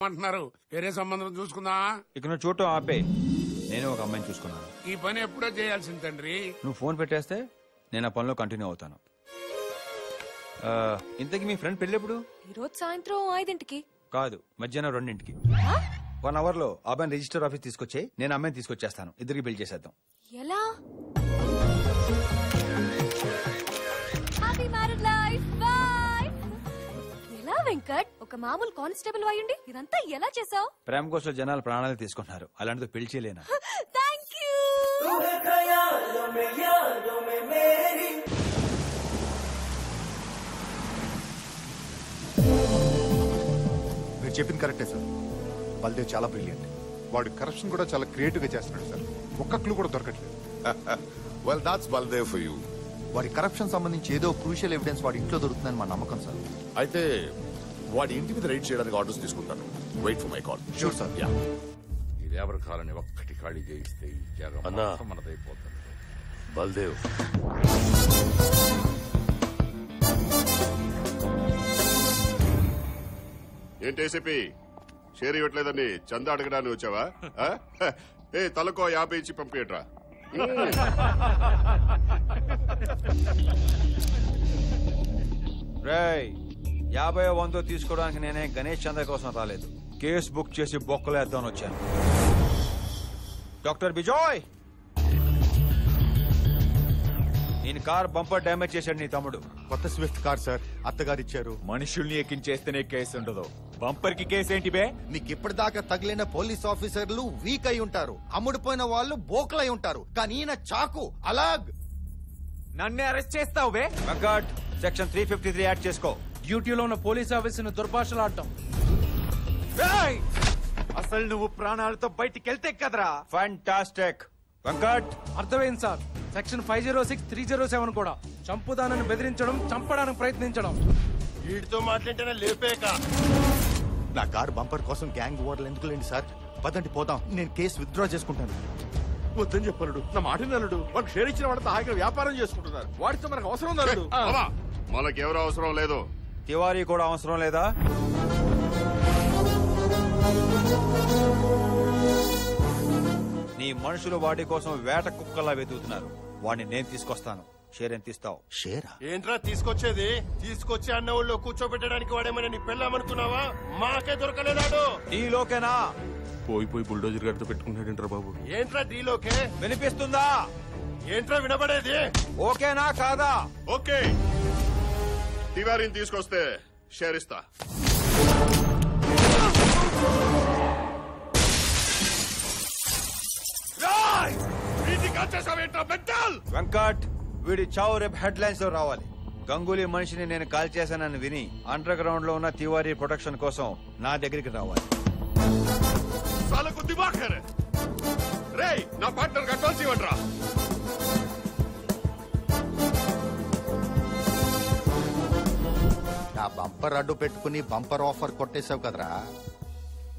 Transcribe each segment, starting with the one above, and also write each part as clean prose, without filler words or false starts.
అంటున్నారు. వేరే సంబంధం చూసుకుందా? ఇక నువ్వు చూడటం ఆపే. నేను ఒక అమ్మాయిని చూసుకున్నాను. ఈ పని ఎప్పుడో చేయాల్సింది తండ్రి. నువ్వు ఫోన్ పెట్టేస్తే నేను ఆ పనిలో కంటిన్యూ అవుతాను. ఇంతకీ మీ ఫ్రెండ్ పెళ్ళి ఎప్పుడు? ఈరోజు సాయంత్రం 5ంటికి కాదు, మధ్యాహ్నం 2ంటికి. 1 అవర్ లో అబ్బాయి రిజిస్టర్ ఆఫీస్ తీసుకొచ్చే, నేను అమ్మాయిని తీసుకొచ్చేస్తాను. ఇద్దరికి పెళ్లి చేసేద్దాం. ఎలా? Happy married life. బై. ఎలా వెంకట్, ఒక మామూలు కానిస్టేబుల్ అయ్యుండి ఇదంతా ఎలా చేసావు? ప్రేమ కోసం జనాలు ప్రాణాలు తీసుకుంటున్నారు, అలాంటిది పెళ్లి చేయలేనా? థాంక్యూ. మీరు చెప్పింది కరెక్టే సార్. బల్దేవ్ చాలా బ్రిలియంట్. వాడు కరప్షన్ కూడా చాలా క్రియేటివ్ గా చేస్తున్నాడు సార్. ఒక్క క్లూ కూడా దొరకట్లేదు. Well, that's Baldev for you. వాడి కరప్షన్ సంబంధించి ఏదో క్రూషియల్ ఎవిడెన్స్ వాడి ఇంట్లో దొరుకుతుందని మా నమ్మకం సార్. అయితే వాడి ఇంటి మీద రైడ్ చేయడానికి ఆర్డర్స్ తీసుకుంటాను. Wait for my call. Sure sir. Yeah. ఈ లేబర్ కాలని ఒక్కటి ఖాళీ చేయిస్తే ఈ జాగా మొత్తం మనదైపోతుంది. బల్దేవ్ ఏంటి ఏసీపీ షేర్ ఇవ్వట్లేదని చందా అడగడానికి వచ్చావా? ఏ తలకో 50 ఇచ్చి పంపియట్రా. రేయ్, 50 100 తీసుకోవడానికి నేనే గణేష్ చంద్ర కోసం రాలేదు. కేసు బుక్ చేసి బొక్కలేద్దామని వచ్చాను. డాక్టర్ బిజోయ్, నేను కార్ బంపర్ డ్యామేజ్ చేశాడు నీ తమ్ముడు. కొత్త స్విఫ్ట్ కార్ సార్, అత్తగారు ఇచ్చారు. మనుషుల్ని ఎక్కించేస్తేనే కేసు ఉండదు, బంపర్ కి కేసు ఏంటి బే? మీకు ఇప్పటిదాకా తగిలిన పోలీస్ ఆఫీసర్లు వీక్ అయి ఉంటారు, అమ్ముడుపోయిన వాళ్ళు బోకలై ఉంటారు, కానీ ఈయన చాకు అలాగ్. నన్నే అరెస్ట్ చేస్తావు బే? వెంకట్, సెక్షన్ 353 యాడ్ చేసుకో. డ్యూటీలో ఉన్న పోలీస్ ఆఫీసర్ని దుర్భాషలాడటం. అసలు నువ్వు ప్రాణాలతో బయటికి వెళ్తే కదరా. ఫ్యాంటాస్టిక్. వెంకట్, అర్థమైంది సార్. సెక్షన్ 506, 307 కూడా. చంపుదానని బెదిరించడం, చంపడానికి ప్రయత్నించడం. వీటితో మాట్లాడితేనే లేపేక. నా కార్ బంపర్ కోసం గ్యాంగ్ ఓవర్లు ఎందుకు లేండి సార్? పదండి పోదాం, నేను కేసు విత్డ్రా చేసుకుంటాను. వద్దని చెప్పనుడు, నా మాట నలుడు. వాడు షేర్ ఇచ్చిన వాడితో హాయిగా వ్యాపారం చేసుకుంటున్నారు. వాడితో మనకు అవసరం నలుడు. మనకెవరూ అవసరం లేదు. తివారీ కూడా అవసరం లేదా? నీ మనుషులు వాడి కోసం వేట కుక్కలా వెతుకుతున్నారు. వాడిని నేను తీసుకొస్తాను. షేర్ ఎంత ఇస్తావు? షేరా? ఏంట్రా తీసుకొచ్చేది? తీసుకొచ్చి అన్న ఊళ్ళో కూర్చోబెట్టడానికి వాడేమైనా నీ పెళ్ళామనుకున్నావా? మాకే దొరకలేదాడు. డీలోకేనా? పోయి బుల్డోజర్ గారితో పెట్టుకున్నాడంటారా బాబు? ఏంట్రా డీలోకే? వినిపిస్తుందా? ఏంట్రా వినబడేది? ఓకేనా కాదా? ఓకే. తివారీని తీసుకొస్తే షేర్ ఇస్తా. వెంకట్, వీడి చావు రేపు హెడ్ లైన్స్ లో రావాలి. గంగూలీ మనిషిని నేను కాల్ చేశానని విని అండర్ గ్రౌండ్ లో ఉన్న తివారీ ప్రొటెక్షన్ కోసం నా దగ్గరికి రావాలి. నా పార్ట్నర్ అడ్వాన్స్ ఇవ్వండిరా. నా బంపర్ అడ్డు పెట్టుకుని బంపర్ ఆఫర్ కొట్టేశావు కదరా,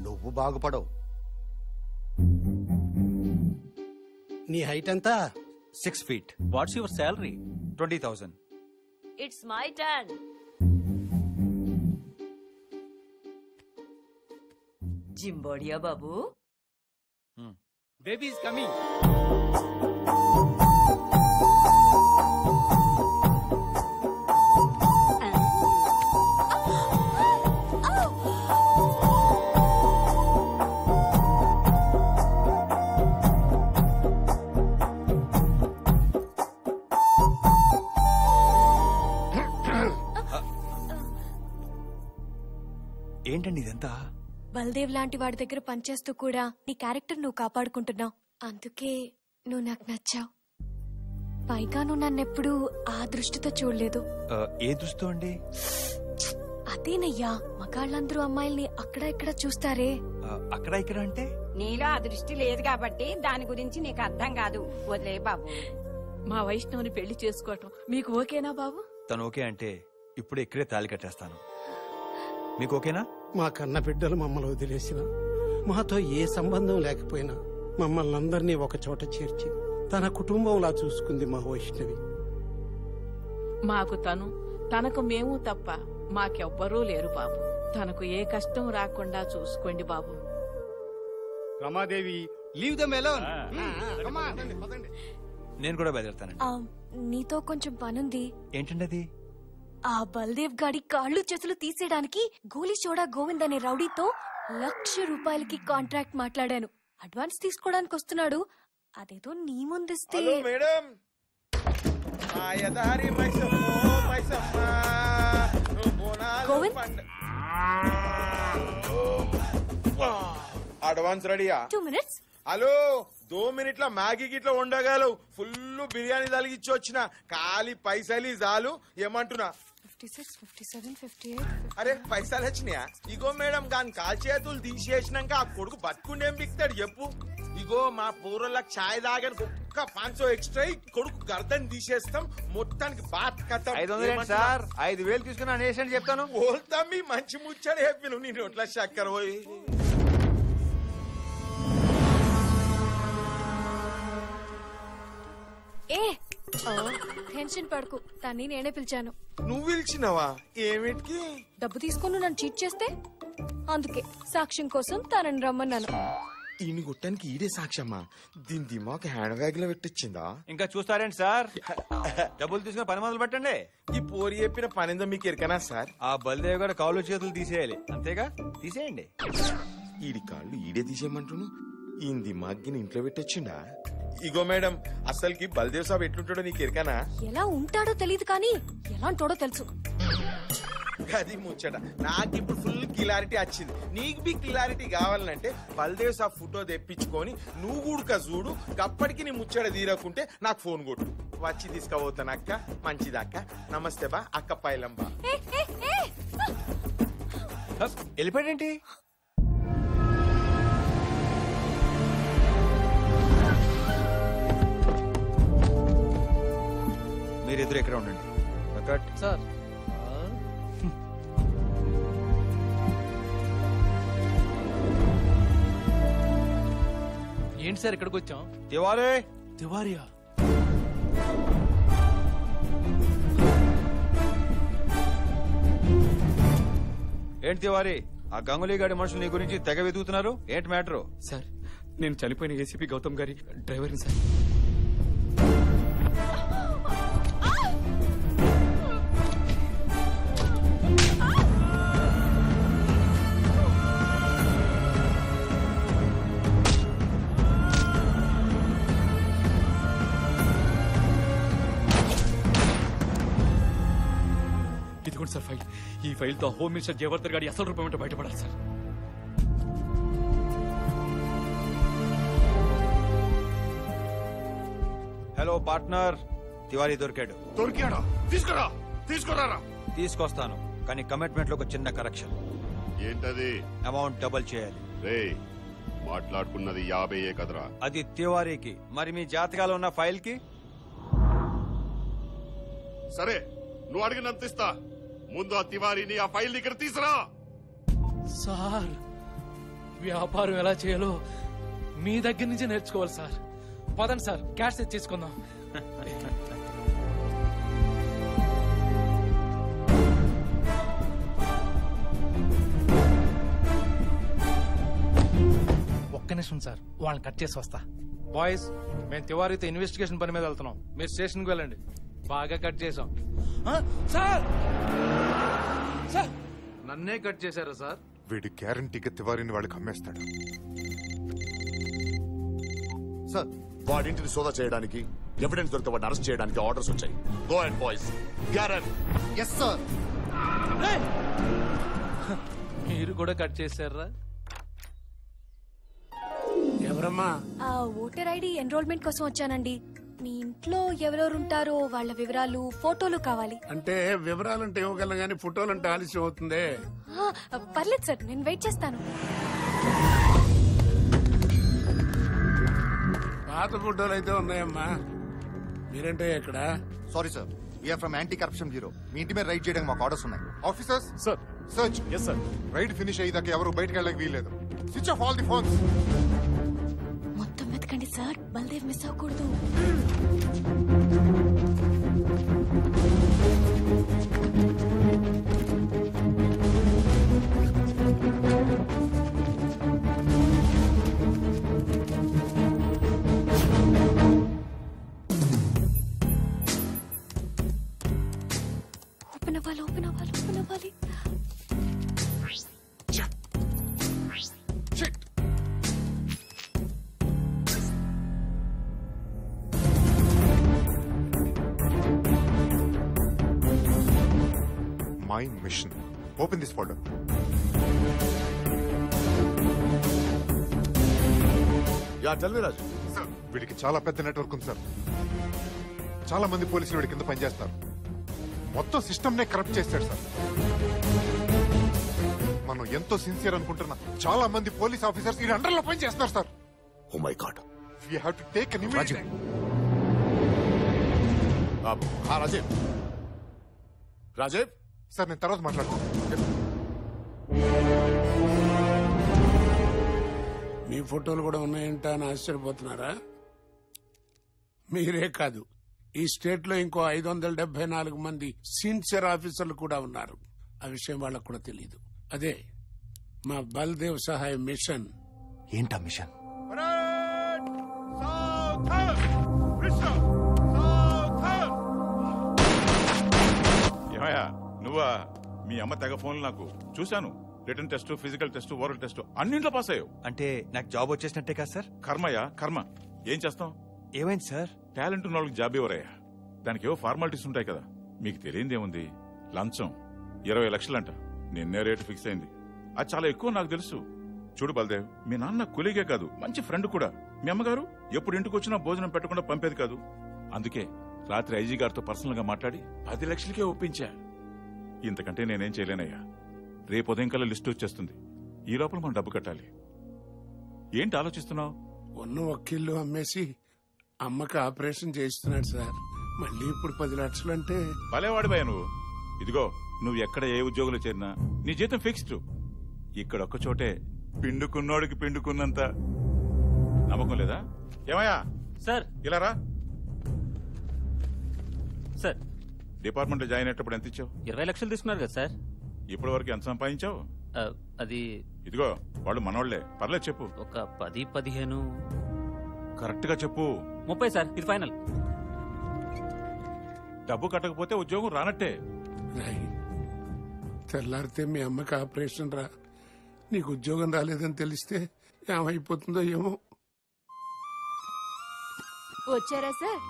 నువ్వు బాగుపడవు. నీ హైట్ ఎంత? 6 feet. What's your salary? 20,000. It's my turn. జింబోడియా బాబు. Baby is coming. ఏంటండి ఇదంతా? బల్దేవ్ లాంటి వాడి దగ్గర పనిచేస్తూ కూడా నీ క్యారెక్టర్ నువ్వు కాపాడుకుంటున్నావు. అందుకే నువ్వు నాకు నచ్చావు. పైగా నువ్వు నన్నెప్పుడు ఆ దృష్టితో చూడలేదు. ఏ దృష్టితో అండి? అదేనయ్యా, మగాళ్ళందరూ అమ్మాయిల్ని అక్కడ ఇక్కడ చూస్తారే. అక్కడ ఇక్కడ అంటే? నీలో ఆ దృష్టి లేదు కాబట్టి దాని గురించి నీకు అర్థం కాదు. వదిలే బాబు. మా వైష్ణవుని పెళ్లి చేసుకోవటం మీకు ఓకేనా బాబు? తను ఓకే అంటే ఇప్పుడు ఇక్కడే తాళి కట్టేస్తాను. మీకు ఓకేనా? మా కన్న బిడ్డలు మమ్మల్ని వదిలేసిన, మాతో ఏ సంబంధం లేకపోయినా మమ్మల్ని అందరినీ ఒక చోట చేర్చి తన కుటుంబంలా చూసుకుంది మా వైష్ణవి. మాకు తను, తనకు మేము తప్ప మాకెవ్వరూ లేరు బాబు. తనకు ఏ కష్టం రాకుండా చూసుకోండి బాబు. Ramadevi leave them alone. నేను కూడా బయలుదేరుతానండి. నీతో కొంచెం పనుంది. ఏంటండి అది? ఆ బల్దేవ్ గాడి కాళ్ళు చేతులు తీసేయడానికి గోలీ చోడా గోవింద్ అనే రౌడీతో ₹1,00,000 కాంట్రాక్ట్ మాట్లాడాను. అడ్వాన్స్ తీసుకోవడానికి వస్తున్నాడు. అదేదో నీ ముందిస్తే. మేడం గోవింద్ అడ్వాన్స్ రెడీయా? 2 minutes. హలో 2 మినిట్ల మ్యాగీ గిట్ల ఉండగలవు. ఫుల్ బిర్యానీ తలిగిచ్చి వచ్చిన ఖాళీ పైసలు చాలు. ఏమంటున్నా? 56, 57, 58. అరే పైసలు వచ్చినాయా? ఇగో మేడం గాని కాల్ చేతులు తీసేసినాక ఆ కొడుకు బతుకుండేం బిక్తాడు చెప్పు. ఇగో మా పూర్వలకు ఛాయ్ తాగని ఒక్క 500 ఎక్స్ట్రా కొడుకు గర్దని తీసేస్తాం. మొత్తానికి బాత్ కథ 500 సార్. 5,000 తీసుకున్నా అనేసి చెప్తాను. పోల్తా మీ మంచి ముచ్చడి చెప్పిను. నీ నోట్ల చక్కర పోయి. టెన్షన్ పడకు, తన్ని నేనే పిలిచాను. నువ్వు పిలిచినవా? ఏమిటికి? డబ్బు తీసుకుని నన్ను చీట్ చేస్తే అందుకే సాక్ష్యం కోసం తనని రమ్మన్నాను. ఈయన గుట్టానికి ఈడే సాక్ష్యమ్మా. దీని దిమాక్ హ్యాండ్ బ్యాగ్ లో పెట్టించిందా? ఇంకా చూస్తారేంటి సార్? డబ్బులు తీసుకుని పని మొదలు పెట్టండి. ఈ పోరి చెప్పిన పనిందో మీకు ఎరకనా సార్? ఆ బల్దేవ్ గారు కాళ్ళు చేతులు తీసేయాలి, అంతేగా? తీసేయండి. ఈడి కాళ్ళు ఈడే తీసేయమంటును. ఈయన దిమాగ్ని ఇంట్లో పెట్టొచ్చిండా? ఇగో మేడం, అసలుకి బల్దేవ్ సాబ్ ఎట్లుంటాడో నీకు ఎరకనా? ఎలా ఉంటాడో తెలియదు కానీ ఎలాంటోడో తెలుసు. అది ముచ్చట. నాకు ఇప్పుడు ఫుల్ క్లారిటీ వచ్చింది. నీకు బి క్లారిటీ కావాలంటే బల్దేవ్ సాబ్ ఫోటో తెప్పించుకొని నువ్వు కూడా చూడు. అప్పటికి నీ ముచ్చట తీరకుంటే నాకు ఫోన్ కొట్టు. వచ్చి తీసుకుపోతాను అక్క. మంచిదక్క. నమస్తే బా అక్క పైలంబా. వెళ్ళిపోయాడేంటి? మీరిద్దరు ఎక్కడ ఉండండి. సార్ ఏంటి సార్ ఇక్కడికి వచ్చాం? తివారియా ఏంటి తివారీ? ఆ గంగులీ గాడి మనుషులు నీ గురించి తెగ వెతుకుతున్నారు. ఏంటి మ్యాటరు? సార్ నేను చనిపోయిన ఏసీపీ గౌతమ్ గారి డ్రైవర్ని సార్. ఇదిగోండి సార్ ఫైల్. ఈ ఫైల్ తో హోమ్ మినిస్టర్ జయవర్ధన్ గారి అసలు రూపం ఏంటో బయటపడాలి సార్. హలో పార్ట్నర్, తివారీ దొరికాడు. దొరికాడా? తీసుకురా. తీసుకురారా. తీసుకొస్తాను, కానీ కమిట్మెంట్ లో ఒక చిన్న కరెక్షన్. ఏంటది? అమౌంట్ డబుల్ చేయాలి. రే మాట్లాడుకున్నది 50 కదరా. అది తివారీకి. మరి మీ జాతకాలు ఉన్న ఫైల్ కి? సరే నువ్వు అడిగినంత ఇస్తా. ముందు ఆ తివారీని ఆ ఫైల్ ఇక్కడ తీసురా. సార్ వ్యాపారం ఎలా చేయాలో మీ దగ్గర నుంచి నేర్చుకోవాలి సార్. పదండి సార్, క్యాష్ తెచ్చేసుకుందాం. ఒక్క నిమిషం సార్, వాళ్ళని కట్ చేసి వస్తా. బాయ్స్, మేము తివారీతో ఇన్వెస్టిగేషన్ పని మీద వెళ్తున్నాం. మీరు స్టేషన్కి వెళ్ళండి. బాగా కట్ చేసాం. సార్ సార్ నన్నే కట్ చేశారా సార్? వీడి గ్యారంటీగా తివారీని వాళ్ళకి అమ్మేస్తాడు. సార్ వాడింటిని సోదా చేయడానికి, ఎవిడెన్స్ దొరికితే వాడిని అరెస్ట్ చేయడానికి ఆర్డర్స్ వచ్చాయి. Go and boys. Guarantee. Yes sir. మీరు కూడా కట్ చేశారా? ఎవరమ్మా? ఓటర్ ఐడి ఎన్రోల్మెంట్ కోసం వచ్చానండి. మీ ఇంట్లో ఎవరెవరుంటారో వాళ్ళ వివరాలు, ఫోటోలు కావాలి. అంటే వివరాలంటే ఇవ్వగలను గానీ ఫోటోలంటే ఆలస్యం అవుతుంది. పర్లేదు సార్, నేను వెయిట్ చేస్తాను. పాత ఫోటోలు అయితే ఉన్నాయమ్మా. మీరంటే ఎక్కడ? Sorry sir, we are from anti corruption bureau. మీ ఇంటి మీద రైడ్ చేయడానికి మాకు ఆర్డర్స్ ఉన్నాయి. Officers sir, search. Yes sir. Raid finish అయ్యేదాకా ఎవరు బయటకు వెళ్ళడానికి వీల్లేదు. Switch off all the phones. మొత్తం వెతకండి సార్, బల్దేవ్ మిస్ అవ్వకూడదు. My mission. Open this folder. Raju sir వీడికి చాలా పెద్ద నెట్వర్క్ ఉంది సార్. చాలా మంది పోలీసులు వీడి కింద పనిచేస్తారు. మొత్తం సిస్టమ్ నే కరప్ట్ చేస్తాడు సార్. మనం ఎంతో సిన్సియర్ అనుకుంటున్నా చాలా మంది పోలీస్ ఆఫీసర్స్ ఈ అండర్ లో పనిచేస్తారు sir. Oh my God. We have to take an immediate. Rajiv sir నేను తర్వాత మాట్లాడతాను. మీ ఫోటోలు కూడా ఉన్నాయంట అని ఆశ్చర్యపోతున్నారా? మీరే కాదు, ఈ స్టేట్ లో ఇంకో 574 మంది సిన్సియర్ ఆఫీసర్లు కూడా ఉన్నారు. ఆ విషయం వాళ్ళకు కూడా తెలియదు. అదే మా బల్దేవ్ సహాయ మిషన్. ఏంటా మిషన్? ఏమయ్యా నువ్వా? మీ అమ్మ తెగ ఫోన్లు నాకు చూశాను. Written test, physical test, oral test అన్నింట్లో పాస్ అయ్యావు. అంటే నాకు జాబ్ వచ్చేసినట్టే కదా సార్? కర్మయ్యా కర్మ. ఏం చేస్తాం? ఏమైంది సార్? టాలెంట్ ఉన్న వాళ్ళకి జాబ్ ఇవ్వరయ్యా. దానికి ఏవో ఫార్మాలిటీస్ ఉంటాయి కదా. మీకు తెలియదేముంది? లంచం 20 లక్షలంట. నిన్నే రేటు ఫిక్స్ అయింది. అది చాలా ఎక్కువ నాకు తెలుసు. చూడు బల్దేవ్, మీ నాన్న కొలీగే కాదు, మంచి ఫ్రెండ్ కూడా. మీ అమ్మగారు ఎప్పుడు ఇంటికి వచ్చినా భోజనం పెట్టకుండా పంపేది కాదు. అందుకే రాత్రి ఐజీ గారితో పర్సనల్ గా మాట్లాడి 10 లక్షలకే ఒప్పించా. ఇంతకంటే నేనేం చేయలేనయ్యా. రేపు ఉదయం కల్లా లిస్టు వచ్చేస్తుంది. ఈ లోపల మనం డబ్బు కట్టాలి. ఏంటి ఆలోచిస్తున్నావు? ఉన్న వకీళ్ళు అమ్మేసి అమ్మకి ఆపరేషన్ చేయిస్తున్నాడు సార్. మళ్ళీ ఇప్పుడు 10 లక్షలు అంటే భలేవాడిపోయా నువ్వు. ఇదిగో, నువ్వు ఎక్కడ ఏ ఉద్యోగంలో చేరినా నీ జీతం ఫిక్స్డ్. ఇక్కడ ఒక్క చోటే పిండుకున్నోడికి పిండుకున్నంత. నమ్మకం లేదా? ఏమయ్యా సార్, ఇలా రా. సార్, డిపార్ట్మెంట్ లో జాయిన్ అయ్యేటప్పుడు ఎంత ఇచ్చావు? 20 లక్షలు తీసుకున్నారు కదా సార్. ఇప్పటి వరకు ఎంత సంపాదించావు? అది ఇదిగో, వాళ్ళు మనోళ్లే. పర్లేదు చెప్పు. ఒక 10-15. కరెక్ట్ గా చెప్పు. 30 సార్, ఇది ఫైనల్. డబ్బు కట్టకపోతే ఉద్యోగం రానట్టే. తెల్లారితే మీ అమ్మకి ఆపరేషన్ రా. నీకు ఉద్యోగం రాలేదని తెలిస్తే ఏమైపోతుందో ఏమో. వచ్చారా సార్?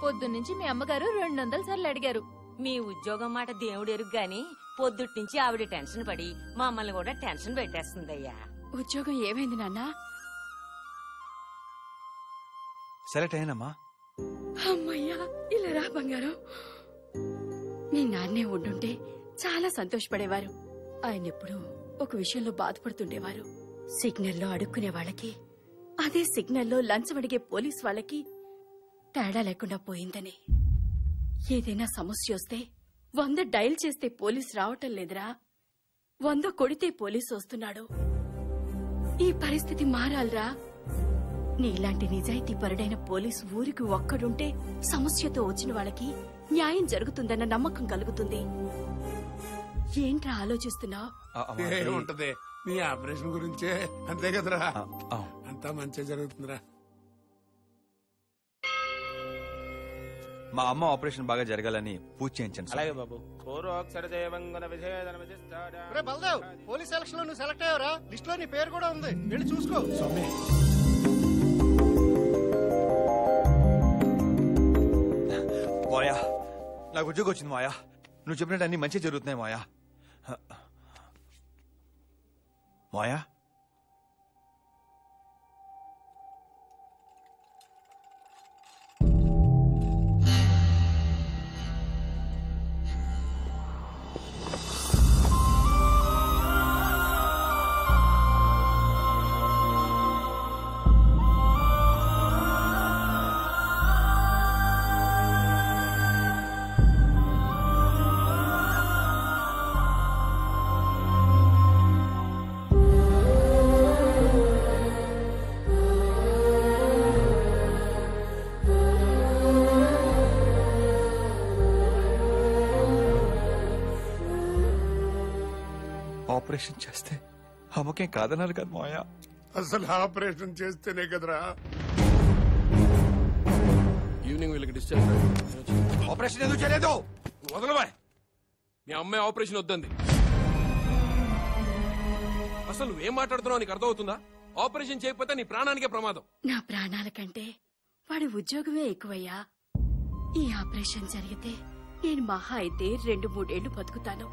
పొద్దున్నుంచి మీ అమ్మగారు 200 సార్లు అడిగారు. మీ ఉద్యోగం మాట దేవుడు ఎరుగు గాని పొద్దుటి నుంచి ఆవిడ టెన్షన్ పడి మమ్మల్ని కూడా టెన్షన్ పెట్టేస్తుందయ్యా. ఉద్యోగం ఏమైంది నాన్న? సెలెక్ట్ అయ్యానమ్మా. అమ్మయ్యా, ఇలా రా బంగారం. మీ నాన్నే ఉండుంటే చాలా సంతోషపడేవారు. ఆయన ఎప్పుడు ఒక విషయంలో బాధపడుతుండేవారు. సిగ్నల్లో అడుక్కునే వాళ్ళకి, అదే సిగ్నల్లో లంచం అడిగే పోలీస్ వాళ్ళకి తేడా లేకుండా పోయిందని. ఏదైనా సమస్య వస్తే 100 డయల్ చేస్తే పోలీస్ రావటం లేదురా, 100 కొడితే పోలీసు వస్తున్నాడు. ఈ పరిస్థితి మారాలరా. నీలాంటి నిజాయితీ పరుడైన పోలీసు ఊరికి ఒక్కడుంటే సమస్యతో వచ్చిన వాళ్ళకి న్యాయం జరుగుతుందన్న నమ్మకం కలుగుతుంది. ఏంట్రా ఆలోచిస్తున్నావు? ఏముంటది, నీ ఆపరేషన్ గురించే. అంతే కదరా? అంతా మంచిగా జరుగుతుందిరా. మా అమ్మ ఆపరేషన్ బాగా జరగాలని పూజ చేయించండి. అలాగే బాబు. బల్దేవ్, పోలీస్ సెలక్షన్ లో నువ్వు సెలెక్ట్ అయ్యావరా? లిస్ట్ లో నీ పేరు కూడా ఉంది, వెళ్ళి చూసుకో. మాయా, నాకు ఉద్యోగం వచ్చింది మాయా. నువ్వు చెప్పినట్టు అన్ని మంచి జరుగుతున్నాయి మాయా. మాయా, ఆపరేషన్ చేస్తే అమ్మకేం కాదన్నారు కదా మాయా. అసలు ఆపరేషన్ చేస్తేనే కదరా. ఈవినింగ్ వీళ్ళకి డిశ్చార్జ్. ఆపరేషన్ ఎందుకు చేయలేదు? వదలవా. మీ అమ్మాయి ఆపరేషన్ వద్దంది. అసలు నువ్వేం మాట్లాడుతున్నావు నీకు అర్థమవుతుందా? ఆపరేషన్ చేయకపోతే నీ ప్రాణానికే ప్రమాదం. నా ప్రాణాల కంటే వాడి ఉద్యోగమే ఎక్కువయ్యా. ఈ ఆపరేషన్ జరిగితే నేను మహా అయితే 2-3 ఏళ్లు బతుకుతాను.